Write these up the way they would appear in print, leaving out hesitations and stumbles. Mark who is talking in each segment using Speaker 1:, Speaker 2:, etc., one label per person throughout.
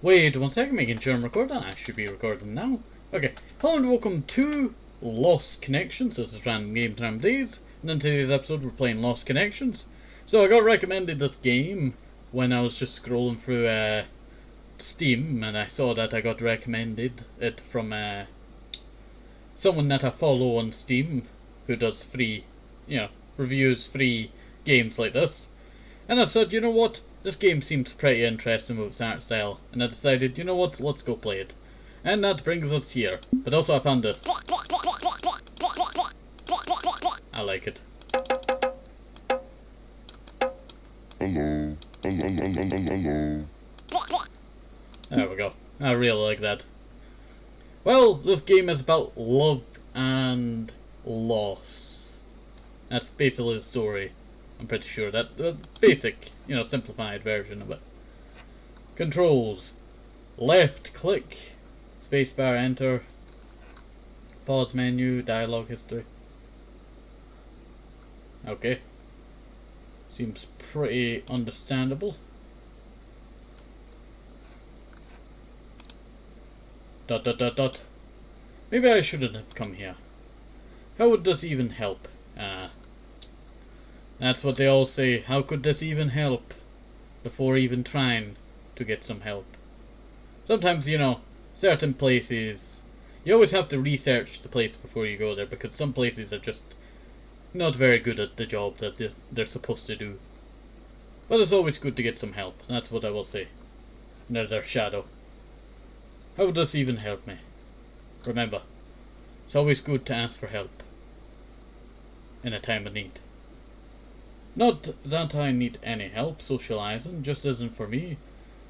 Speaker 1: Wait 1 second, making sure I'm recording. I should be recording now. Okay, hello and welcome to Lost Connections. This is Random Game Time Days, and in today's episode we're playing Lost Connections. So I got recommended this game when I was just scrolling through Steam, and I saw that I got recommended it from someone that I follow on Steam who does free, reviews free games like this. And I said, you know what? This game seems pretty interesting with its art style, and I decided, you know what, let's go play it. And that brings us here. But also I found this. I like it.
Speaker 2: Hello. Hello.
Speaker 1: There we go. I really like that. Well, this game is about love and loss. That's basically the story. I'm pretty sure that the basic, simplified version of it. Controls: left click, spacebar, enter, pause menu, dialogue history. Okay. Seems pretty understandable. Dot dot dot dot. Maybe I shouldn't have come here. How would this even help? That's what they all say. How could this even help? Before even trying to get some help. Sometimes, certain places, you always have to research the place before you go there, because some places are just not very good at the job that they're supposed to do. But it's always good to get some help. That's what I will say. And there's our shadow. How would this even help me? Remember, it's always good to ask for help in a time of need. Not that I need any help socializing, just isn't for me,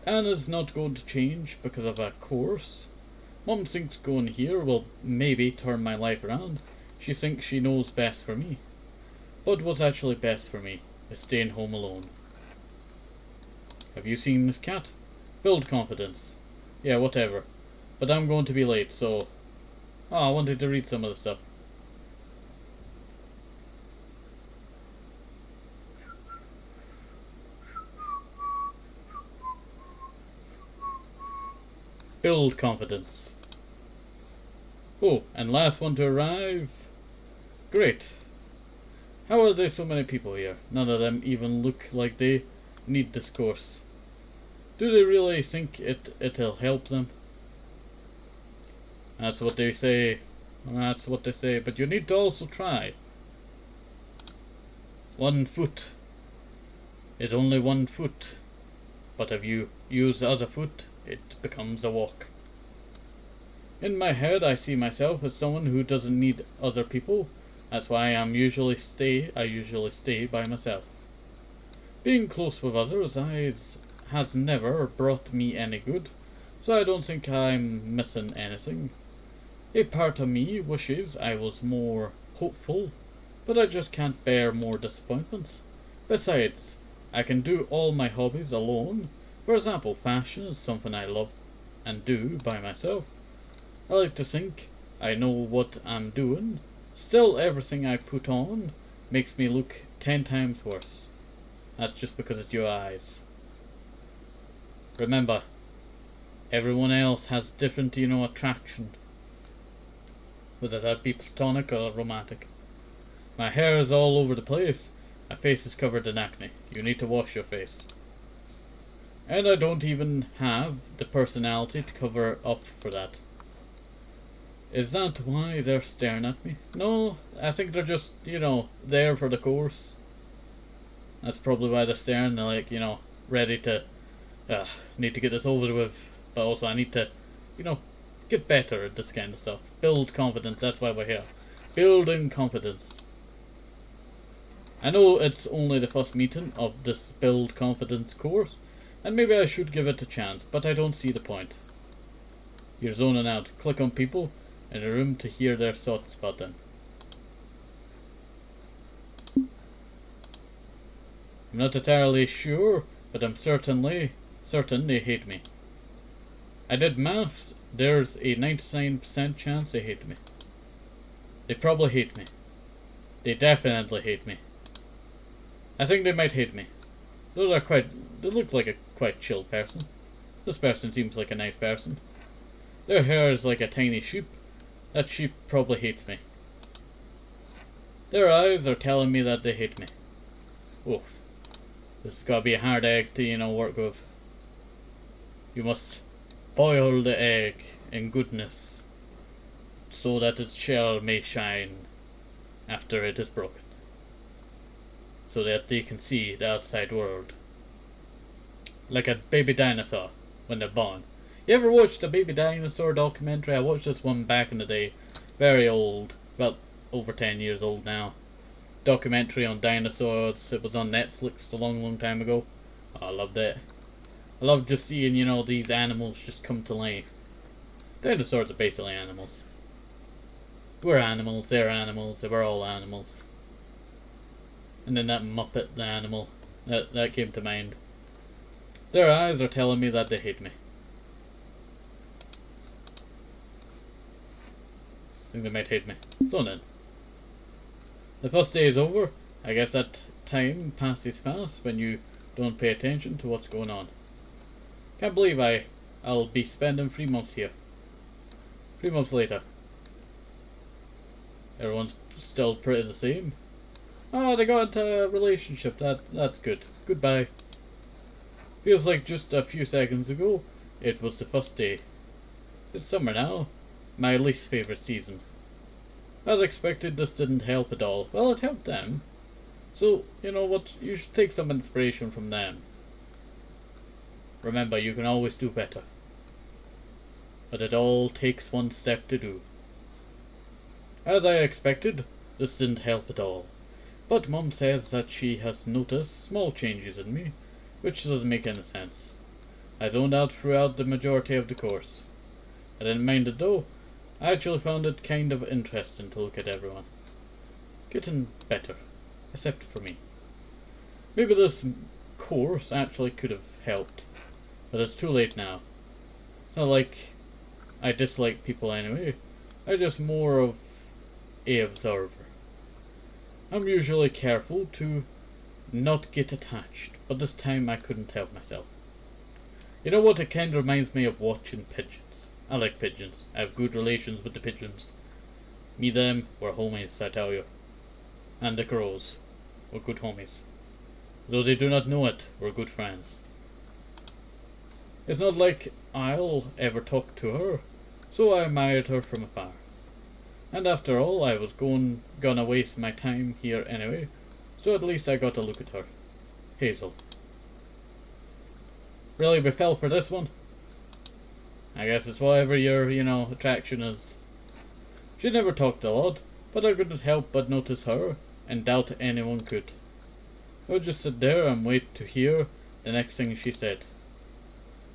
Speaker 1: and is not going to change because of a course. Mum thinks going here will maybe turn my life around. She thinks she knows best for me. But what's actually best for me is staying home alone. Have you seen this cat? Build confidence. Yeah, whatever. But I'm going to be late, so... Oh, I wanted to read some of the stuff. Build confidence. Oh, and last one to arrive. Great. How are there so many people here? None of them even look like they need this course. Do they really think it'll help them? That's what they say. That's what they say. But you need to also try. 1 foot is only 1 foot. But if you use the other foot, it becomes a walk. In my head, I see myself as someone who doesn't need other people. That's why I usually stay by myself. Being close with others has never brought me any good, so I don't think I'm missing anything. A part of me wishes I was more hopeful, but I just can't bear more disappointments. Besides, I can do all my hobbies alone. For example, fashion is something I love and do by myself. I like to think I know what I'm doing. Still, everything I put on makes me look 10 times worse. That's just because it's your eyes. Remember, everyone else has different, attraction. Whether that be platonic or romantic. My hair is all over the place. My face is covered in acne. You need to wash your face. And I don't even have the personality to cover up for that. Is that why they're staring at me? No, I think they're just, there for the course. That's probably why they're staring. They're like, ready to, need to get this over with. But also I need to, get better at this kind of stuff. Build confidence, that's why we're here. Building confidence. I know it's only the first meeting of this build confidence course, and maybe I should give it a chance, but I don't see the point. You're zoning out. Click on people in a room to hear their thoughts about them. I'm not entirely sure, but I'm certain they hate me. I did maths. There's a 99% chance they hate me. They probably hate me. They definitely hate me. I think they might hate me. They look like a quite chill person. This person seems like a nice person. Their hair is like a tiny sheep. That sheep probably hates me. Their eyes are telling me that they hate me. Oof. This has got to be a hard egg to, work with. You must boil the egg in goodness, so that its shell may shine after it is broken, so that they can see the outside world. Like a baby dinosaur when they're born. You ever watched a baby dinosaur documentary? I watched this one back in the day. Very old. About over 10 years old now. Documentary on dinosaurs. It was on Netflix a long, long time ago. Oh, I loved it. I love just seeing, these animals just come to life. Dinosaurs are basically animals. We're animals, they're animals, we're all animals. And then that Muppet, the animal, that came to mind. Their eyes are telling me that they hate me. I think they might hate me. So then. The first day is over. I guess that time passes fast when you don't pay attention to what's going on. Can't believe I'll be spending 3 months here. 3 months later. Everyone's still pretty the same. Oh, they got into a relationship. That's good. Goodbye. Feels like just a few seconds ago, it was the first day. It's summer now. My least favourite season. As expected, this didn't help at all. Well, it helped them. So, you know what? You should take some inspiration from them. Remember, you can always do better. But it all takes one step to do. As I expected, this didn't help at all. But Mum says that she has noticed small changes in me, which doesn't make any sense. I zoned out throughout the majority of the course. I didn't mind it though. I actually found it kind of interesting to look at everyone. Getting better. Except for me. Maybe this course actually could have helped. But it's too late now. It's not like I dislike people anyway. I'm just more of an observer. I'm usually careful to not get attached, but this time I couldn't help myself. You know what? It kind of reminds me of watching pigeons. I like pigeons. I have good relations with the pigeons. Me them, we're homies, I tell you. And the crows, we're good homies. Though they do not know it, we're good friends. It's not like I'll ever talk to her, so I admired her from afar. And after all, I was gonna waste my time here anyway, so at least I got to look at her. Hazel. Really, we fell for this one? I guess it's whatever your, attraction is. She never talked a lot, but I couldn't help but notice her, and doubt anyone could. I would just sit there and wait to hear the next thing she said.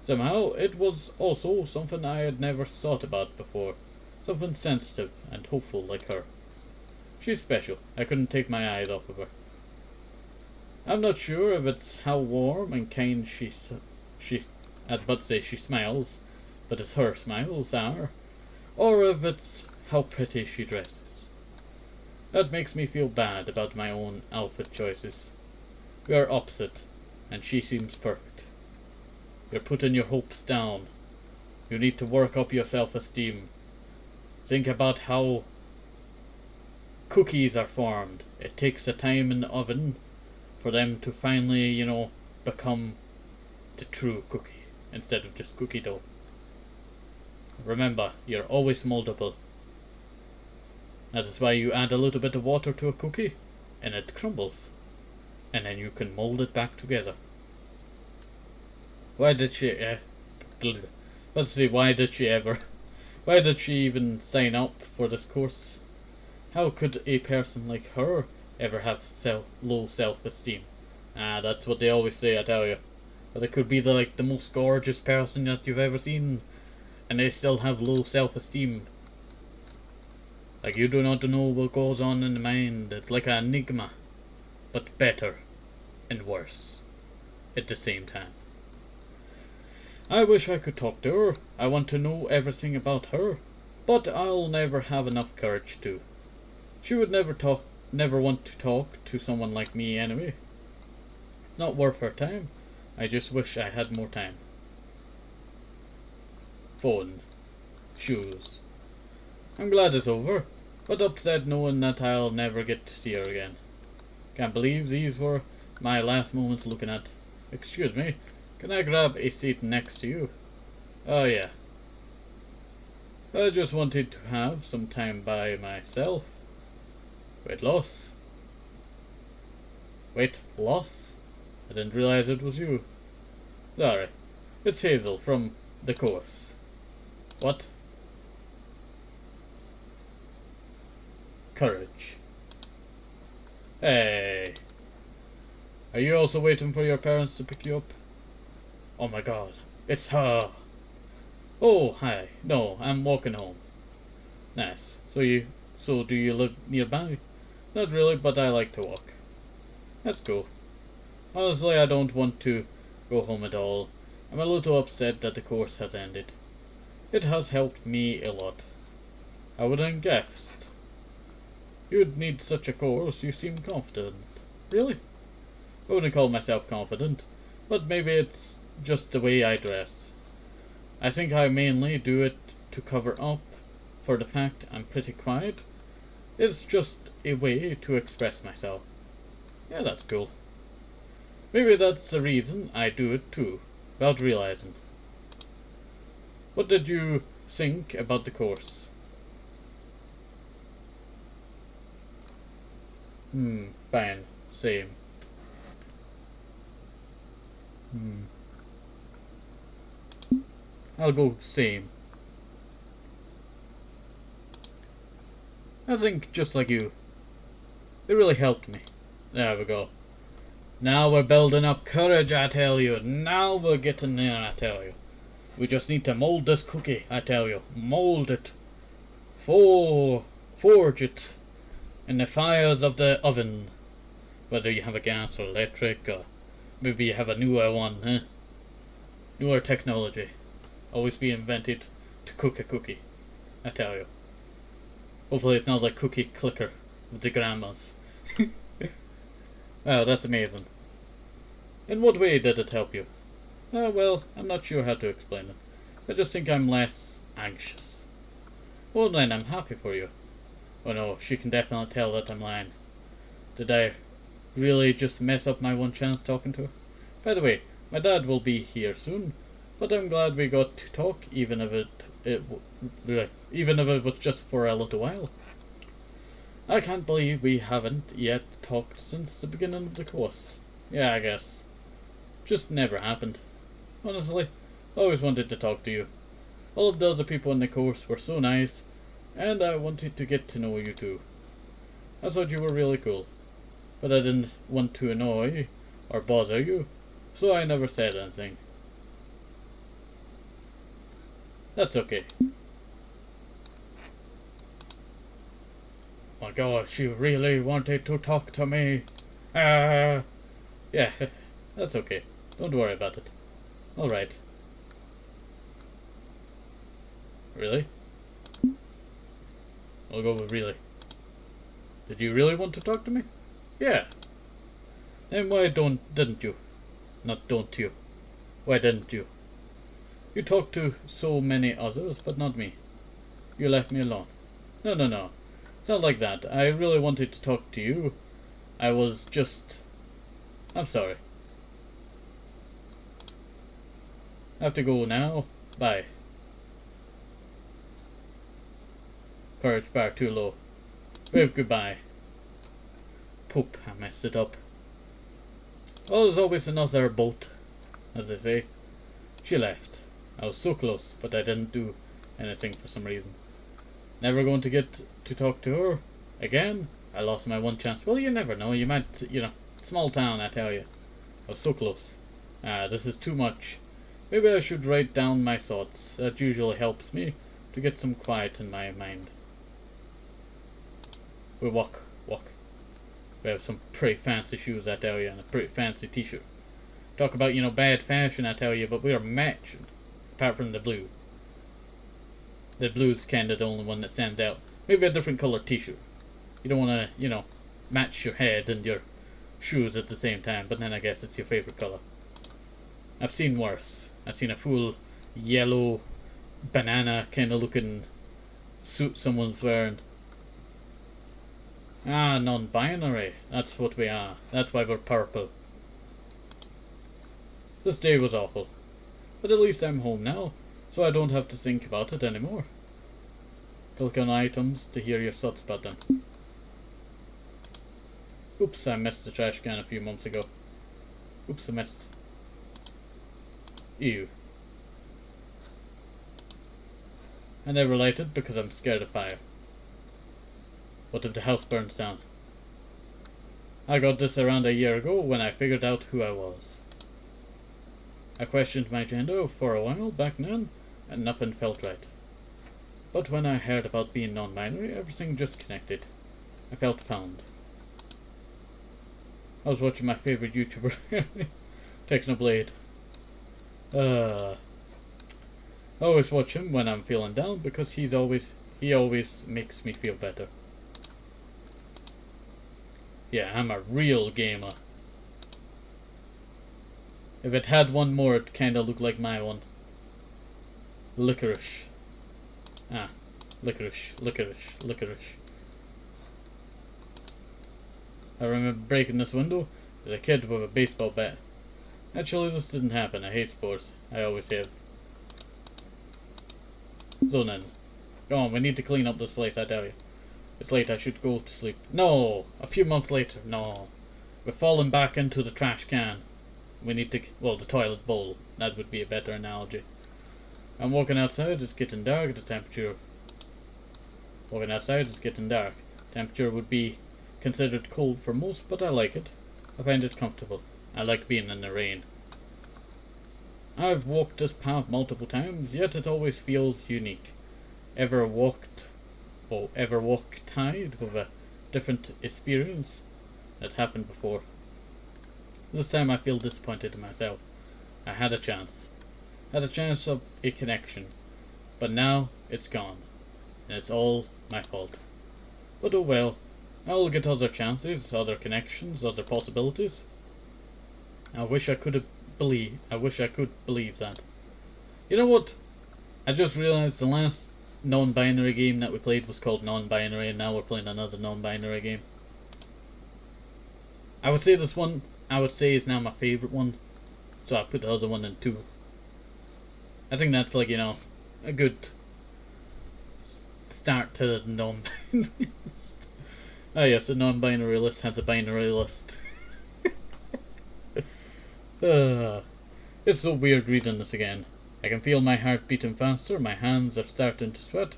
Speaker 1: Somehow, it was also something I had never thought about before. Something sensitive and hopeful like her. She's special. I couldn't take my eyes off of her. I'm not sure if it's how warm and kind she I was about to say she smiles, but it's her smiles are, or if it's how pretty she dresses. That makes me feel bad about my own outfit choices. We are opposite, and she seems perfect. You're putting your hopes down. You need to work up your self-esteem. Think about how cookies are formed. It takes the time in the oven for them to finally, become the true cookie instead of just cookie dough. Remember, you're always moldable. That is why you add a little bit of water to a cookie and it crumbles. And then you can mold it back together. Why did she why did she even sign up for this course? How could a person like her ever have low self-esteem? That's what they always say, I tell you. But it could be the most gorgeous person that you've ever seen, and they still have low self-esteem. Like, you do not know what goes on in the mind. It's like an enigma, but better and worse at the same time. I wish I could talk to her. I want to know everything about her, but I'll never have enough courage to. She would never want to talk to someone like me anyway. It's not worth her time. I just wish I had more time. phone, shoes. I'm glad it's over, but upset knowing that I'll never get to see her again. Can't believe these were my last moments looking at. Excuse me, can I grab a seat next to you? Oh yeah. I just wanted to have some time by myself. Weight loss? Weight loss? I didn't realize it was you. Sorry, it's Hazel from the course. What? Courage. Hey. Are you also waiting for your parents to pick you up? Oh my god, it's her. Oh, hi. No, I'm walking home. Nice. So do you live nearby? Not really, but I like to walk. That's cool. Honestly, I don't want to go home at all. I'm a little upset that the course has ended. It has helped me a lot. I wouldn't have guessed. You'd need such a course, you seem confident. Really? I wouldn't call myself confident, but maybe it's just the way I dress. I think I mainly do it to cover up for the fact I'm pretty quiet. It's just a way to express myself. Yeah, that's cool. Maybe that's the reason I do it too, without realizing. What did you think about the course? Fine. Same. I'll go same. I think just like you. It really helped me. There we go. Now we're building up courage, I tell you. Now we're getting there, I tell you. We just need to mold this cookie, I tell you. Mold it. Forge it in the fires of the oven. Whether you have a gas or electric, or maybe you have a newer one, huh? Newer technology. Always be invented to cook a cookie, I tell you. Hopefully it's not like cookie clicker with the grandmas. Wow, that's amazing. In what way did it help you? Well, I'm not sure how to explain it. I just think I'm less anxious. Well then, I'm happy for you. Oh no, she can definitely tell that I'm lying. Did I really just mess up my one chance talking to her? By the way, my dad will be here soon, but I'm glad we got to talk, even if it was just for a little while. I can't believe we haven't yet talked since the beginning of the course. Yeah, I guess. Just never happened. Honestly, I always wanted to talk to you. All of the other people in the course were so nice, and I wanted to get to know you too. I thought you were really cool, but I didn't want to annoy or bother you, so I never said anything. That's okay. My gosh, you really wanted to talk to me. Yeah, that's okay. Don't worry about it. Alright. Really? I'll go with really. Did you really want to talk to me? Yeah. Then why didn't you? Not don't you. Why didn't you? You talked to so many others, but not me. You left me alone. No. It's not like that. I really wanted to talk to you. I was just... I'm sorry. I have to go now. Bye. Courage bar too low. Wave goodbye. Poop, I messed it up. Well, there's always another boat, as they say. She left. I was so close, but I didn't do anything for some reason. Never going to get to talk to her again. I lost my one chance. Well, you never know. You might, small town, I tell you. I was so close. This is too much. Maybe I should write down my thoughts. That usually helps me to get some quiet in my mind. We walk. We have some pretty fancy shoes, I tell you, and a pretty fancy t-shirt. Talk about, bad fashion, I tell you, but we are matching. Apart from the blue. The blue's kinda the only one that stands out. Maybe a different color t-shirt. You don't wanna, match your head and your shoes at the same time, but then I guess it's your favorite color. I've seen worse. I've seen a full yellow banana kind of looking suit someone's wearing. Ah, non-binary. That's what we are. That's why we're purple. This day was awful. But at least I'm home now, so I don't have to think about it anymore. Click on items to hear your thoughts about them. Oops, I missed the trash can a few months ago. Oops, I missed. Ew. I never light it because I'm scared of fire. What if the house burns down? I got this around a year ago when I figured out who I was. I questioned my gender for a while back then, and nothing felt right. But when I heard about being non-binary, everything just connected. I felt found. I was watching my favorite YouTuber, Technoblade. I always watch him when I'm feeling down because he always makes me feel better. Yeah, I'm a real gamer. If it had one more, it kinda looked like my one. Licorice. Ah, licorice. I remember breaking this window as a kid with a baseball bat. Actually, this didn't happen. I hate sports. I always have. So then, go on, we need to clean up this place, I tell you. It's late, I should go to sleep. No! A few months later, no. We're falling back into the trash can. We need to, well, the toilet bowl. That would be a better analogy. I'm walking outside, it's getting dark, the temperature... Walking outside, it's getting dark. Temperature would be considered cold for most, but I like it. I find it comfortable. I like being in the rain. I've walked this path multiple times, yet it always feels unique. Ever walked tide with a different experience? That happened before. This time I feel disappointed in myself. I had a chance. Had a chance of a connection. But now it's gone. And it's all my fault. But oh well. I'll get other chances, other connections, other possibilities. I wish I could believe that. You know what? I just realized the last non-binary game that we played was called non-binary, and now we're playing another non-binary game. I would say this one, is now my favorite one, so I put the other one in 2. I think that's like, you know, a good start to the non-binary list. Ah yes, a non-binary list has a binary list. It's so weird reading this again. I can feel my heart beating faster, my hands are starting to sweat,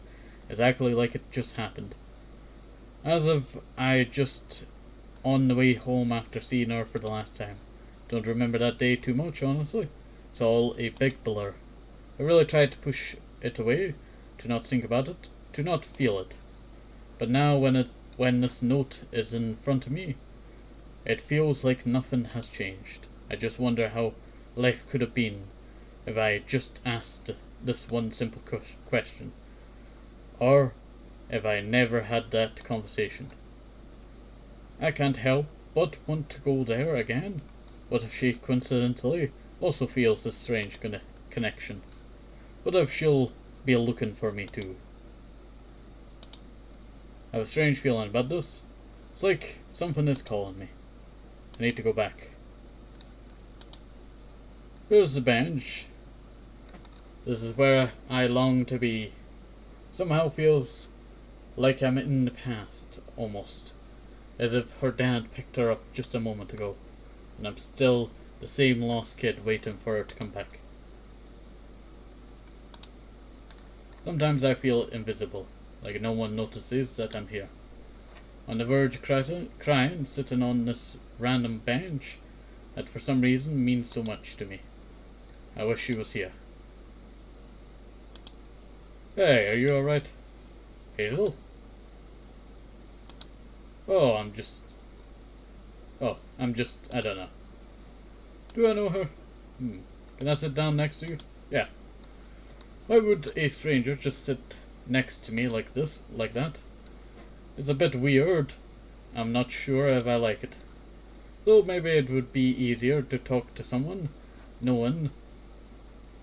Speaker 1: exactly like it just happened. As if I just on the way home after seeing her for the last time. Don't remember that day too much, honestly. It's all a big blur. I really tried to push it away, to not think about it, to not feel it. But now when this note is in front of me, it feels like nothing has changed. I just wonder how life could have been if I just asked this one simple question. Or if I never had that conversation. I can't help but want to go there again. What if she coincidentally also feels this strange connection? What if she'll be looking for me too? I have a strange feeling about this. It's like something is calling me. I need to go back. Here's the bench. This is where I long to be. Somehow feels like I'm in the past, almost. As if her dad picked her up just a moment ago, and I'm still the same lost kid waiting for her to come back. Sometimes I feel invisible, like no one notices that I'm here. On the verge of crying, sitting on this random bench that for some reason means so much to me. I wish she was here. Hey, are you alright? Hazel? I'm just, I don't know. Do I know her? Can I sit down next to you? Yeah. Why would a stranger just sit next to me like that? It's a bit weird. I'm not sure if I like it. Though maybe it would be easier to talk to someone knowing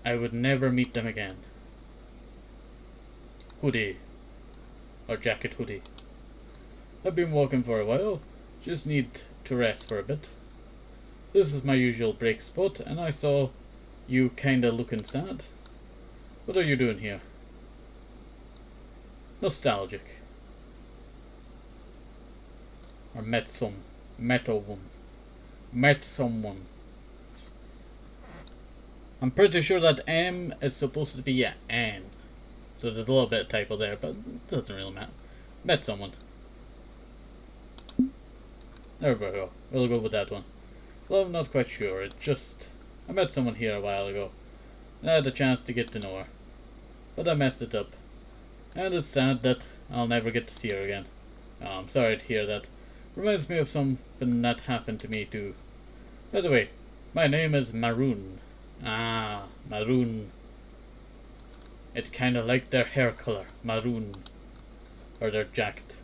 Speaker 1: I would never meet them again. hoodie. Or jacket hoodie. I've been walking for a while. Just need to rest for a bit. This is my usual break spot, and I saw you kinda looking sad. What are you doing here? Nostalgic. Or met someone. Met someone. I'm pretty sure that M is supposed to be a N. So there's a little bit of typo there, but it doesn't really matter. Met someone. There we go. We'll go with that one. Well, I'm not quite sure. It just... I met someone here a while ago. And I had a chance to get to know her. But I messed it up. And it's sad that I'll never get to see her again. Oh, I'm sorry to hear that. Reminds me of something that happened to me too. By the way, my name is Maroon. Ah, Maroon. It's kinda like their hair color. Maroon. Or their jacket.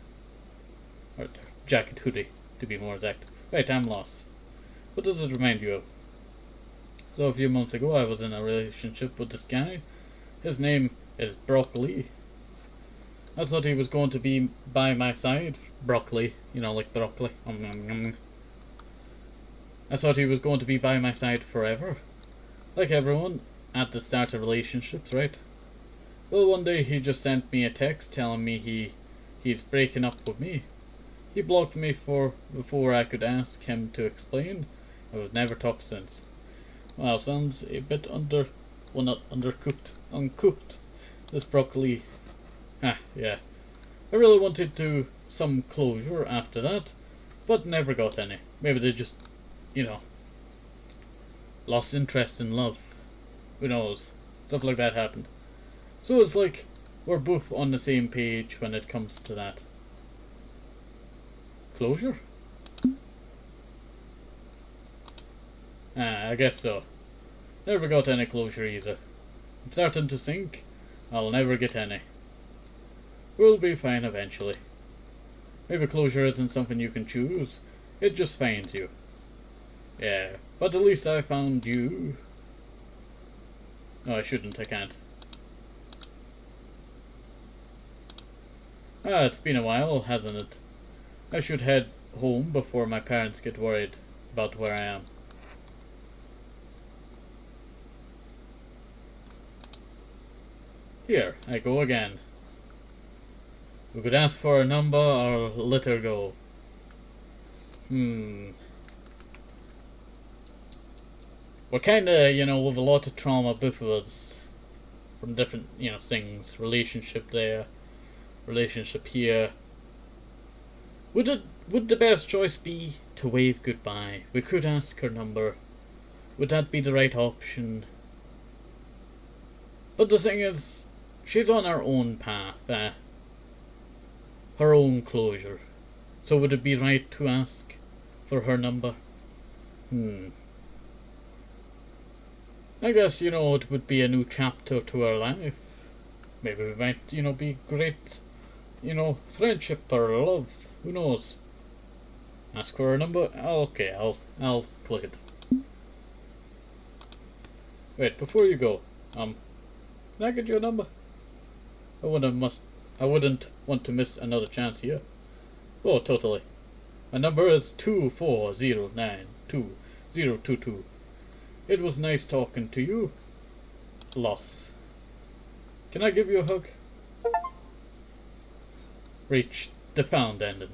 Speaker 1: Or their jacket hoodie, to be more exact. Right, I'm lost. What does it remind you of? So a few months ago I was in a relationship with this guy. His name is Broccoli. I thought he was going to be by my side. Broccoli, you know, like broccoli. I thought he was going to be by my side forever. Like everyone at the start of relationships, right? Well, one day he just sent me a text telling me he's breaking up with me. He blocked me before I could ask him to explain. I would never talk since. Wow, sounds a bit uncooked. This broccoli. Ah, yeah. I really wanted some closure after that, but never got any. Maybe they just, you know, lost interest in love. Who knows? Stuff like that happened. So it's like we're both on the same page when it comes to that. Closure? Ah, I guess so. Never got any closure either. I'm starting to think I'll never get any. We'll be fine eventually. Maybe closure isn't something you can choose. It just finds you. Yeah, but at least I found you. No, I shouldn't. I can't. Ah, it's been a while, hasn't it? I should head home before my parents get worried about where I am. Here, I go again. We could ask for a number or let her go. We're kinda, you know, with a lot of trauma, both of us. From different, you know, things. Relationship there. Relationship here. Would the best choice be to wave goodbye? We could ask her number. Would that be the right option? But the thing is, she's on her own path, her own closure. So would it be right to ask for her number? I guess, you know, it would be a new chapter to our life. Maybe we might, you know, be great, you know, friendship or love. Who knows? Ask for her number? Okay, I'll click it. Wait, before you go, can I get your number? I wouldn't want to miss another chance here. Oh, totally. My number is 24092022. It was nice talking to you. Loss. Can I give you a hug? Reach the found ending.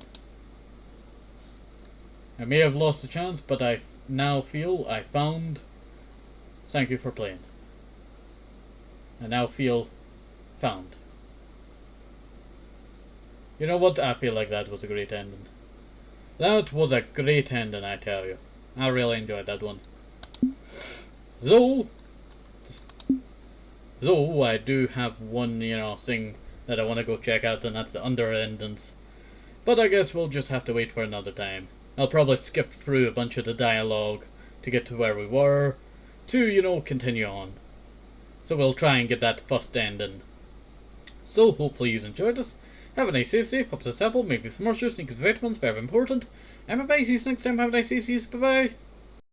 Speaker 1: I may have lost a chance, but I now feel I found. Thank you for playing. I now feel found. You know what? I feel like that was a great ending. That was a great ending, I tell you. I really enjoyed that one. Though I do have one, you know, thing that I want to go check out, and that's the under endings. But I guess we'll just have to wait for another time. I'll probably skip through a bunch of the dialogue to get to where we were, to, you know, continue on. So we'll try and get that first ending. So hopefully you enjoyed this. Have a nice day, safe, up to the apple, maybe some more sneakers, vitamins, very important. And bye bye, see you next time, have a nice day, see you, bye bye.